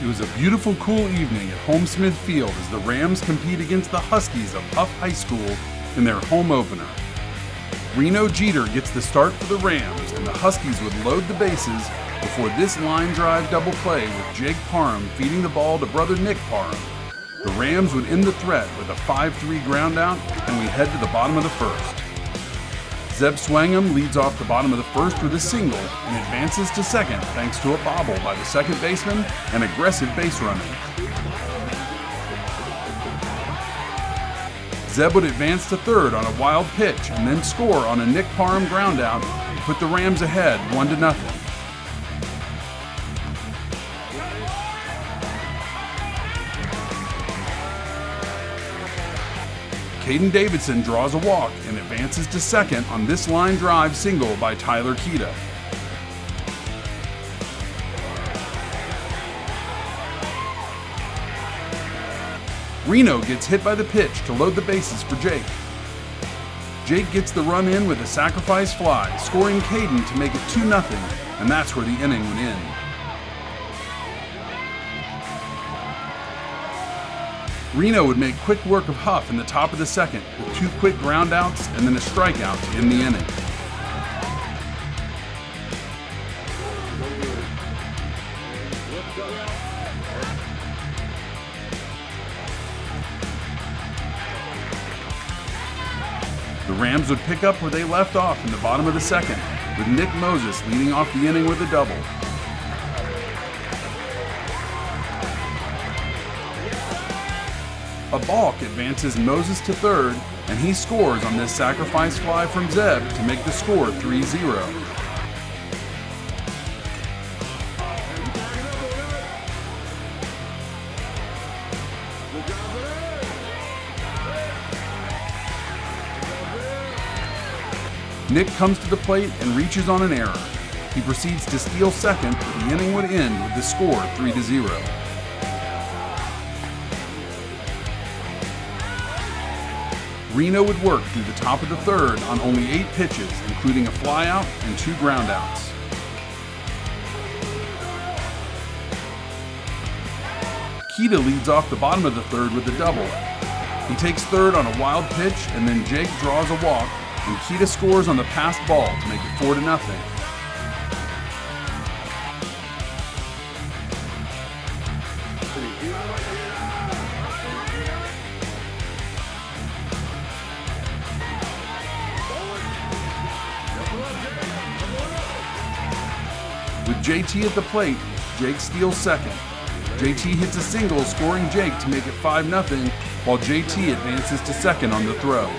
It was a beautiful, cool evening at Home Smith Field as the Rams compete against the Huskies of Hough High School in their home opener. Reno Jeter gets the start for the Rams, and the Huskies would load the bases before this line drive double play with Jake Parham feeding the ball to brother Nick Parham. The Rams would end the threat with a 5-3 groundout, and we head to the bottom of the first. Zeb Swangham leads off the bottom of the first with a single and advances to second thanks to a bobble by the second baseman and aggressive base running. Zeb would advance to third on a wild pitch and then score on a Nick Parham groundout to put the Rams ahead 1-0. Caden Davidson draws a walk and advances to second on this line drive single by Tyler Keita. Reno gets hit by the pitch to load the bases for Jake. Jake gets the run in with a sacrifice fly, scoring Caden to make it 2-0, and that's where the inning would end. Reno would make quick work of Hough in the top of the second with 2 quick groundouts and then a strikeout to end the inning. The Rams would pick up where they left off in the bottom of the second, with Nick Moses leading off the inning with a double. A balk advances Moses to third, and he scores on this sacrifice fly from Zeb to make the score 3-0. Nick comes to the plate and reaches on an error. He proceeds to steal second, but the inning would end with the score 3-0. Reno would work through the top of the third on only 8 pitches, including a flyout and 2 groundouts. Keita leads off the bottom of the third with a double. He takes third on a wild pitch, and then Jake draws a walk, and Keita scores on the passed ball to make it 4-0. With JT at the plate, Jake steals second. JT hits a single, scoring Jake to make it 5-0, while JT advances to second on the throw.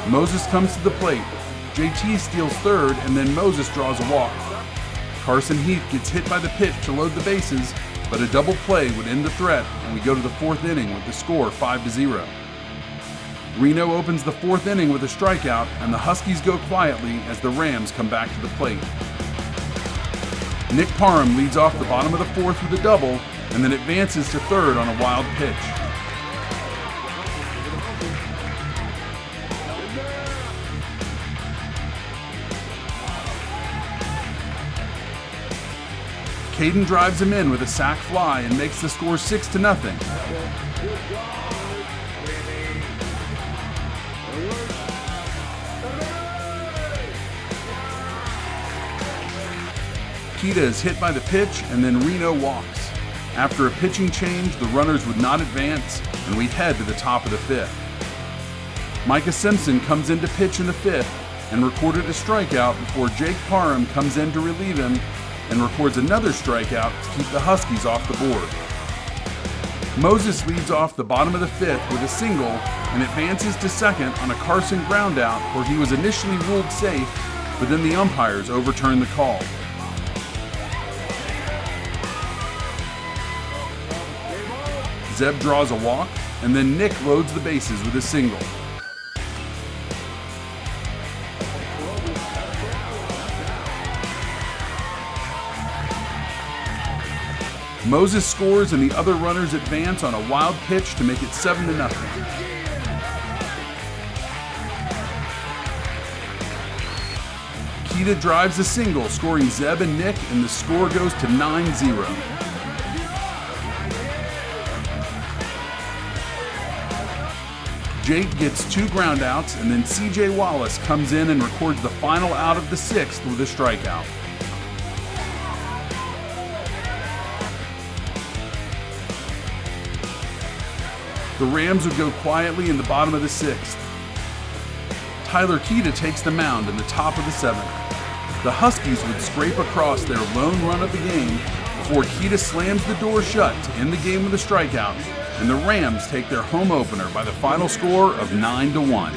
Moses comes to the plate. JT steals third, and then Moses draws a walk. Carson Heath gets hit by the pitch to load the bases, but a double play would end the threat, and we go to the 4th inning with the score 5-0. Reno opens the 4th inning with a strikeout, and the Huskies go quietly as the Rams come back to the plate. Nick Parham leads off the bottom of the 4th with a double, and then advances to third on a wild pitch. Caden drives him in with a sac fly and makes the score 6-0. Keita is hit by the pitch, and then Reno walks. After a pitching change, the runners would not advance, and we head to the top of the 5th. Micah Simpson comes in to pitch in the 5th and recorded a strikeout before Jake Parham comes in to relieve him and records another strikeout to keep the Huskies off the board. Moses leads off the bottom of the 5th with a single and advances to second on a Carson groundout where he was initially ruled safe, but then the umpires overturned the call. Zeb draws a walk, and then Nick loads the bases with a single. Moses scores and the other runners advance on a wild pitch to make it 7-0. Keita drives a single, scoring Zeb and Nick, and the score goes to 9-0. Jake gets 2 groundouts, and then CJ Wallace comes in and records the final out of the 6th with a strikeout. The Rams would go quietly in the bottom of the 6th. Tyler Keita takes the mound in the top of the 7th. The Huskies would scrape across their lone run of the game before Keita slams the door shut to end the game with a strikeout, and the Rams take their home opener by the final score of 9-1.